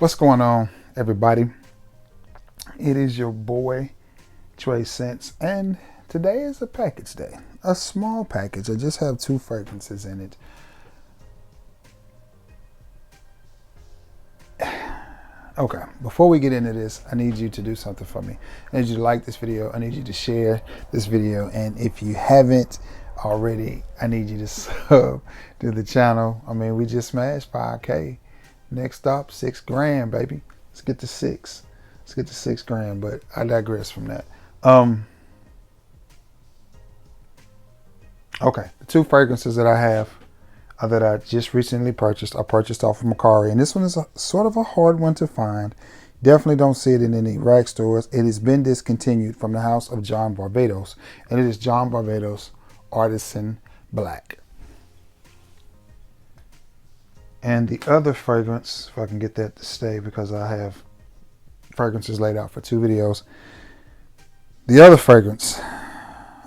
What's going on, everybody? It is your boy Trey Sense, and today is a package day. A small package. I just have two fragrances in it. Okay, before we get into this, I need you to do something for me. I need you to like this video. I need you to share this video. And if you haven't already, I need you to sub to the channel. I mean, we just smashed 5K. Next stop, 6 grand, baby. Let's get to 6. Let's get to 6 grand, but I digress from that. Okay, the two fragrances that I have that I just recently purchased, I purchased off of Macari, and this one is sort of a hard one to find. Definitely don't see it in any rag stores. It has been discontinued from the house of John Varvatos, and it is John Varvatos Artisan Black. And the other fragrance, if I can get that to stay, because I have fragrances laid out for 2 videos. The other fragrance,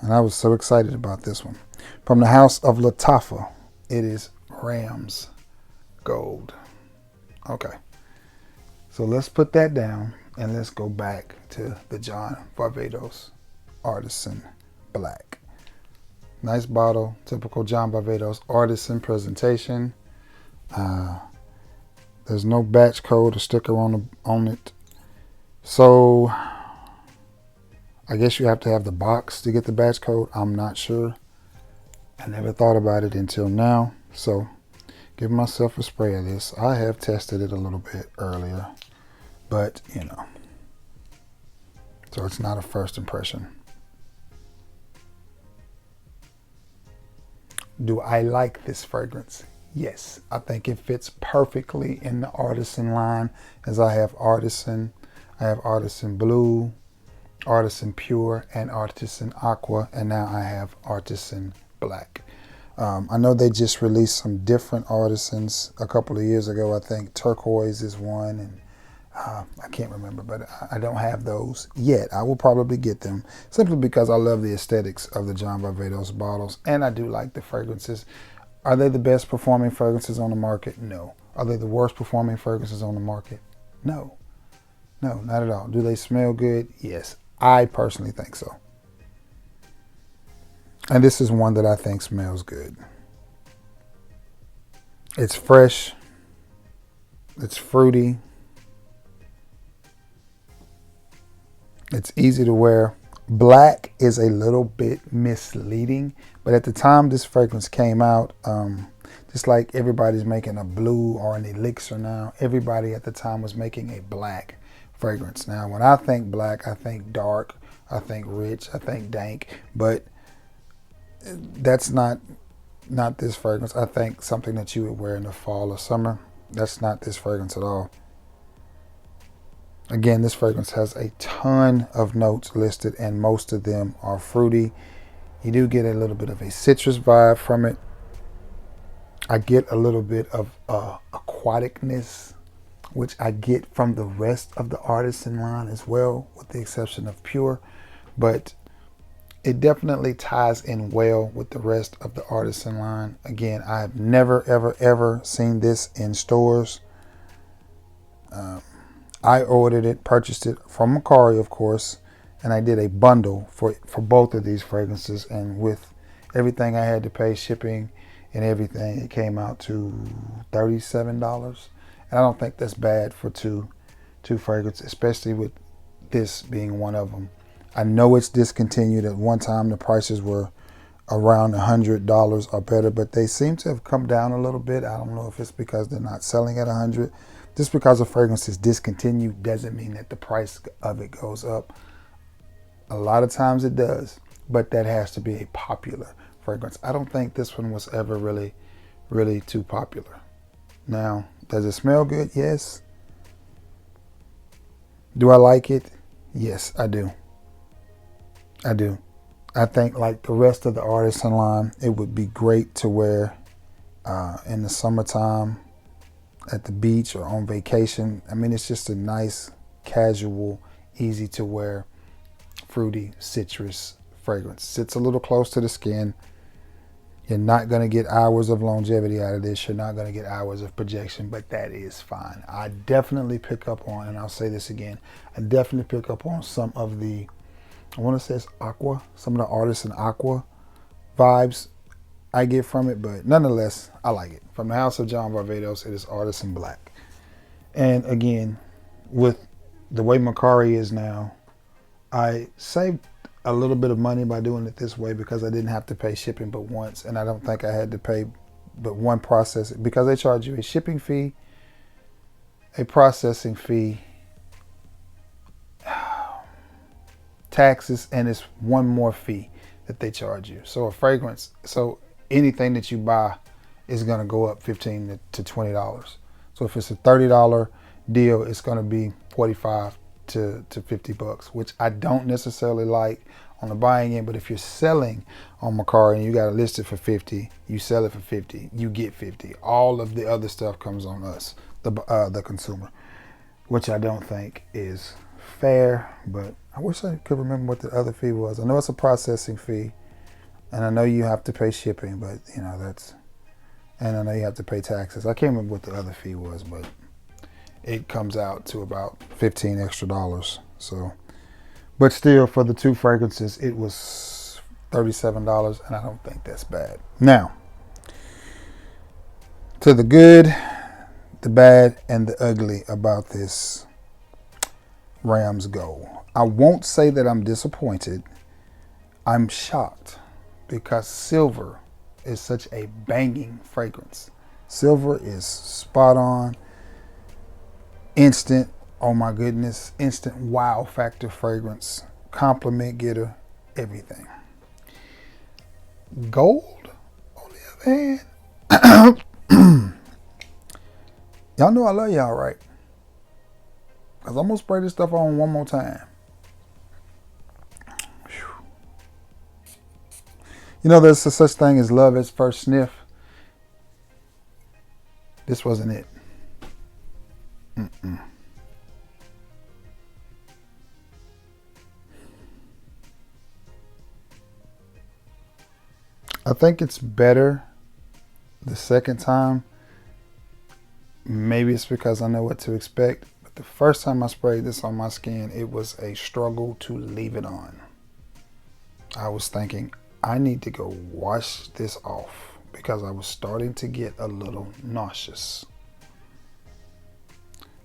and I was so excited about this one, from the house of Lattafa, it is Ram's Gold. Okay, so let's put that down and let's go back to the John Varvatos Artisan Black. Nice bottle, typical John Varvatos Artisan presentation. There's no batch code or sticker on it, so I guess you have to have the box to get the batch code. I'm not sure. I never thought about it until now, so give myself a spray of this. I have tested it a little bit earlier, but you know, so it's not a first impression. Do I like this fragrance? Yes, I think it fits perfectly in the Artisan line, as I have Artisan Blue, Artisan Pure, and Artisan Aqua, and now I have Artisan Black. I know they just released some different Artisans a couple of years ago. I think Turquoise is one, and I can't remember, but I don't have those yet. I will probably get them simply because I love the aesthetics of the John Varvatos bottles, and I do like the fragrances. Are they the best performing fragrances on the market? No. Are they the worst performing fragrances on the market? No. No, not at all. Do they smell good? Yes. I personally think so. And this is one that I think smells good. It's fresh. It's fruity. It's easy to wear. Black is a little bit misleading, but at the time this fragrance came out, just like everybody's making a blue or an elixir now, everybody at the time was making a black fragrance. Now, when I think black, I think dark, I think rich, I think dank, but that's not this fragrance. I think something that you would wear in the fall or summer. That's not this fragrance at all. Again, this fragrance has a ton of notes listed, and most of them are fruity. You do get a little bit of a citrus vibe from it. I get a little bit of aquaticness, which I get from the rest of the Artisan line as well, with the exception of Pure. But it definitely ties in well with the rest of the Artisan line. Again, I have never, ever, ever seen this in stores. I ordered it, purchased it from Macari, of course, and I did a bundle for both of these fragrances. And with everything I had to pay, shipping and everything, it came out to $37. And I don't think that's bad for two fragrances, especially with this being one of them. I know it's discontinued. At one time, the prices were around $100 or better, but they seem to have come down a little bit. I don't know if it's because they're not selling at $100. Just because a fragrance is discontinued doesn't mean that the price of it goes up. A lot of times it does, but that has to be a popular fragrance. I don't think this one was ever really, really too popular. Now, does it smell good? Yes. Do I like it? Yes, I do. I do. I think, like the rest of the Artisan line, it would be great to wear in the summertime, at the beach, or on vacation. I mean, it's just a nice, casual, easy to wear, fruity, citrus fragrance. Sits a little close to the skin. You're not going to get hours of longevity out of this. You're not going to get hours of projection, but that is fine. I definitely pick up on, and I'll say this again, I definitely pick up on some of the, I want to say it's aqua, some of the Artisan aqua vibes I get from it, but nonetheless, I like it. From the house of John Varvatos, it is Artisan Black. And again, with the way Mercari is now, I saved a little bit of money by doing it this way because I didn't have to pay shipping but once, and I don't think I had to pay but one processing, because they charge you a shipping fee, a processing fee, taxes, and it's one more fee that they charge you. So a fragrance, so anything that you buy is going to go up $15 to $20. So if it's a $30 deal, it's going to be $45 to $50, which I don't necessarily like on the buying end. But if you're selling on Mercari and you got it listed for 50, you sell it for 50, you get 50. All of the other stuff comes on us, the consumer, which I don't think is fair. But I wish I could remember what the other fee was. I know it's a processing fee, and I know you have to pay shipping, but you know that's, and I know you have to pay taxes. I can't remember what the other fee was, but it comes out to about $15 extra. So, but still, for the two fragrances, it was $37, and I don't think that's bad. Now, to the good, the bad, and the ugly about this Rams Gold. I won't say that I'm disappointed. I'm shocked, because silver is such a banging fragrance. Silver is spot on. Instant, oh my goodness, instant wow factor fragrance, compliment getter, everything. Gold, on the other hand, y'all know I love y'all, right? Because I'm going to spray this stuff on one more time. Whew. You know, there's a such thing as love at first sniff. This wasn't it. I think it's better the second time. Maybe it's because I know what to expect. But the first time I sprayed this on my skin, it was a struggle to leave it on. I was thinking, I need to go wash this off, because I was starting to get a little nauseous.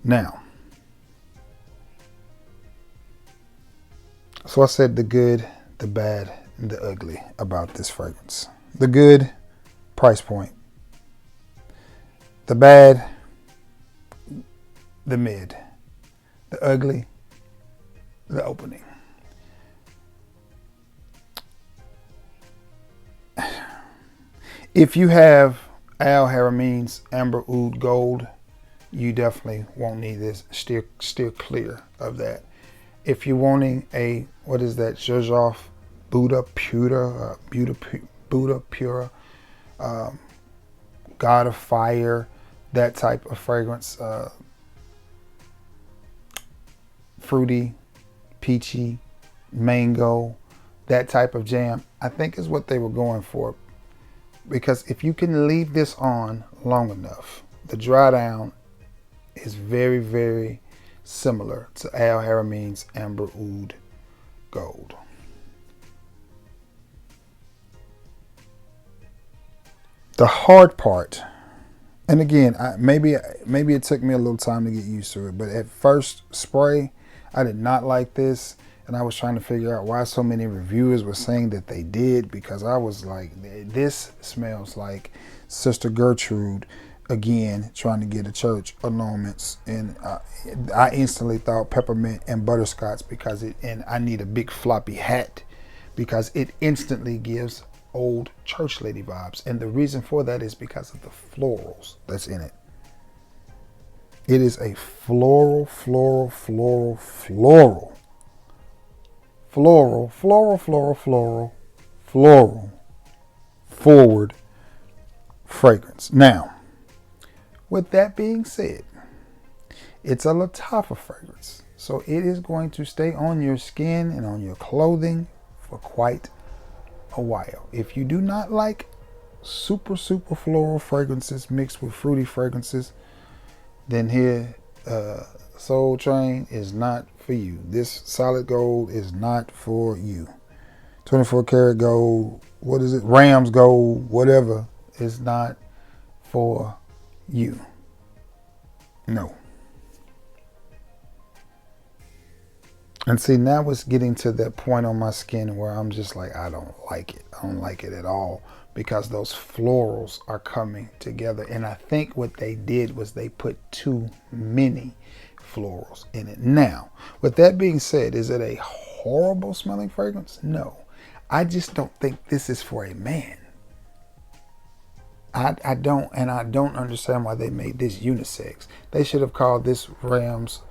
Now, so I said the good, the bad, and the ugly about this fragrance. The good, price point. The bad, the mid. The ugly, the opening. If you have Al Haramine's Amber Oud Gold, you definitely won't need this. Steer clear of that. If you're wanting a, what is that, Zhuzhov Buddha Pura, Buddha Pura, God of Fire, that type of fragrance, fruity, peachy, mango, that type of jam, I think is what they were going for. Because if you can leave this on long enough, the dry down is very, very similar to Al Haramine's Amber Oud Gold. The hard part, and again, maybe it took me a little time to get used to it, but at first spray, I did not like this, and I was trying to figure out why so many reviewers were saying that they did, because I was like, this smells like Sister Gertrude again trying to get a church annulments, and I instantly thought peppermint and butterscotch, because and I need a big floppy hat, because it instantly gives old church lady vibes, and the reason for that is because of the florals that's in it. It is a floral forward fragrance. Now, with that being said, it's a Lattafa fragrance, so it is going to stay on your skin and on your clothing for quite a while. If you do not like super floral fragrances mixed with fruity fragrances, then here, Soul Train is not for you. This solid gold is not for you. 24 karat gold, what is it? Rams gold, whatever, is not for you. No. And see, now it's getting to that point on my skin where I'm just like, I don't like it. I don't like it at all because those florals are coming together. And I think what they did was they put too many florals in it. Now, with that being said, is it a horrible smelling fragrance? No. I just don't think this is for a man. I don't understand why they made this unisex. They should have called this Rams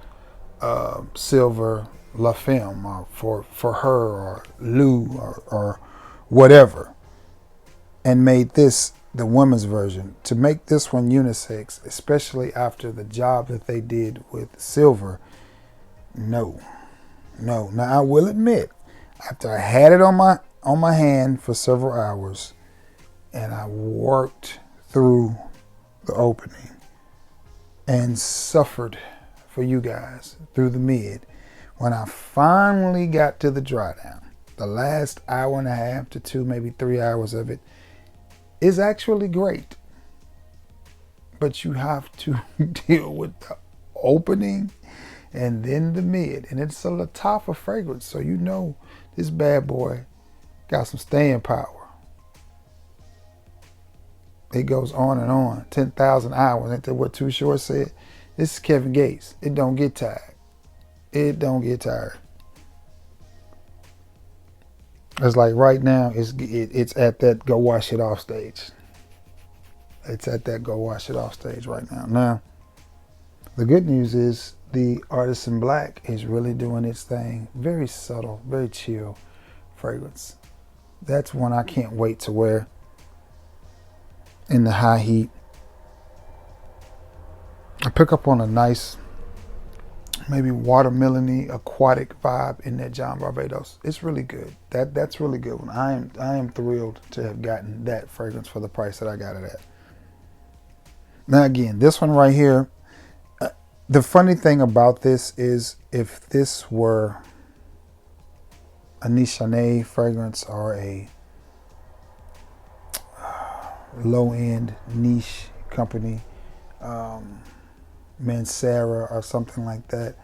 Silver La Femme for her or Lou or whatever, and made this the women's version. To make this one unisex, especially after the job that they did with Silver, no. Now I will admit, after I had it on my hand for several hours and I worked through the opening and suffered for you guys through the mid, when I finally got to the dry down, the last hour and a half to 2, maybe 3 hours of it is actually great. But you have to deal with the opening and then the mid. And it's a Lattafa fragrance, so you know this bad boy got some staying power. It goes on and on. 10,000 hours. Ain't that what Too Short said? This is Kevin Gates. It don't get tired. It don't get tired. It's like right now, it's at that go wash it off stage. It's at that go wash it off stage right now. Now, the good news is the Artisan Black is really doing its thing. Very subtle, very chill fragrance. That's one I can't wait to wear in the high heat. I pick up on a nice, maybe watermelony, aquatic vibe in that John Varvatos. It's really good. That's really good one. I am thrilled to have gotten that fragrance for the price that I got it at. Now again, this one right here, the funny thing about this is if this were a Nichane fragrance or a low-end niche company, Mansara or something like that,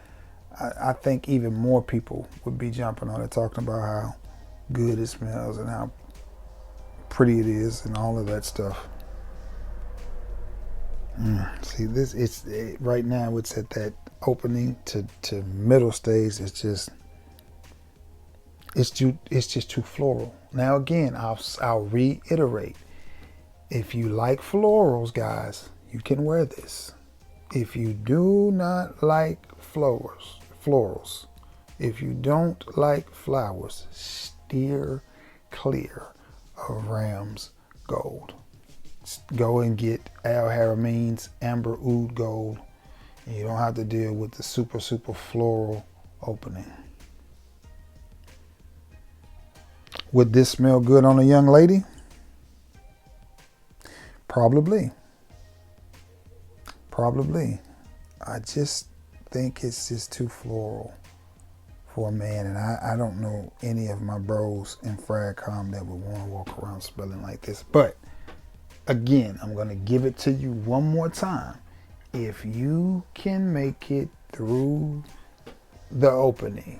I think even more people would be jumping on it, talking about how good it smells and how pretty it is and all of that stuff. See, right now it's at that opening to middle stage. It's just too floral. Now again, I'll reiterate. If you like florals, guys, you can wear this. If you do not like florals, if you don't like flowers, steer clear of Rams Gold. Go and get Al Harameyn's Amber Oud Gold, and you don't have to deal with the super floral opening. Would this smell good on a young lady? Probably. I just think it's just too floral for a man, and I don't know any of my bros in Fragcom that would want to walk around smelling like this. But again, I'm going to give it to you one more time. If you can make it through the opening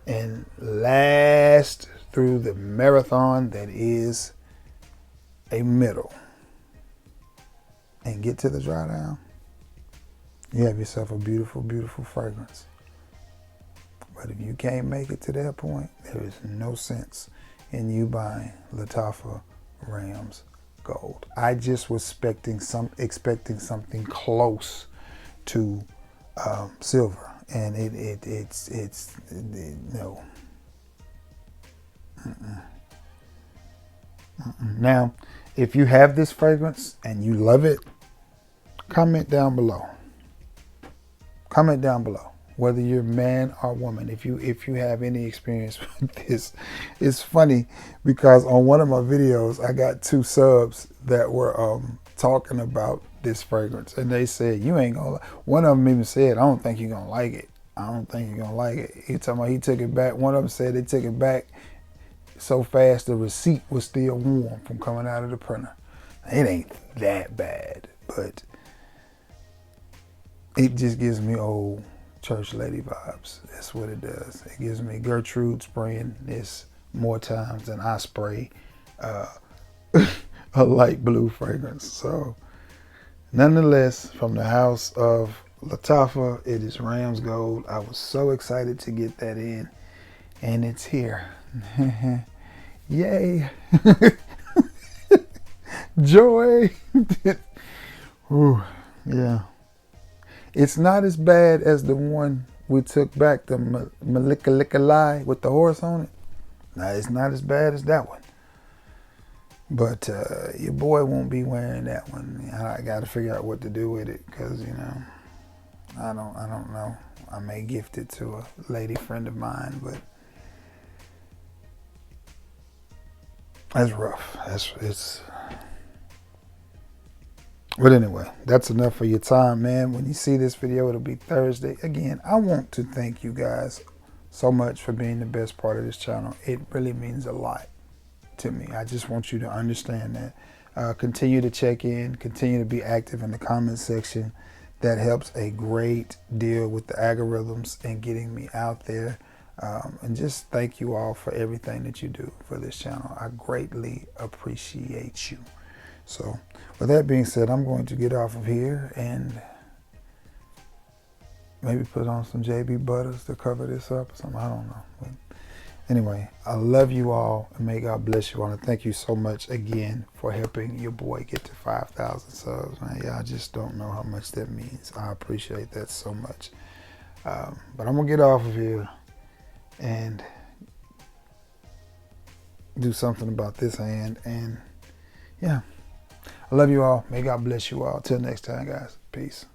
and last through the marathon that is a middle and get to the dry down, you have yourself a beautiful fragrance. But if you can't make it to that point, there is no sense in you buying Lattafa Rams Gold. I just was expecting something close to silver, and it's no. Now, if you have this fragrance and you love it, comment down below. whether you're man or woman, if you have any experience with this. It's funny because on one of my videos I got 2 subs that were talking about this fragrance, and they said, you ain't gonna, one of them even said, I don't think you're gonna like it. I don't think you're gonna like it. He talking about he took it back. One of them said they took it back so fast the receipt was still warm from coming out of the printer. It ain't that bad, but it just gives me old church lady vibes. That's what it does. It gives me Gertrude spraying this more times than I spray a light blue fragrance. So nonetheless, from the house of Lattafa, it is Ram's Gold. I was so excited to get that in, and it's here. Yay. Joy. Ooh, yeah. It's not as bad as the one we took back, the Malika with the horse on it. No, it's not as bad as that one. But your boy won't be wearing that one. I got to figure out what to do with it because, you know, I don't know. I may gift it to a lady friend of mine, but that's rough. But anyway, that's enough for your time, man. When you see this video, it'll be Thursday. Again, I want to thank you guys so much for being the best part of this channel. It really means a lot to me. I just want you to understand that. Continue to check in, continue to be active in the comment section. That helps a great deal with the algorithms and getting me out there. And just thank you all for everything that you do for this channel. I greatly appreciate you. So with that being said, I'm going to get off of here and maybe put on some JB Butters to cover this up or something. I don't know. But anyway, I love you all and may God bless you all. And thank you so much again for helping your boy get to 5,000 subs. Man, yeah, I just don't know how much that means. I appreciate that so much. But I'm going to get off of here and do something about this hand. And yeah. I love you all. May God bless you all. Till next time, guys. Peace.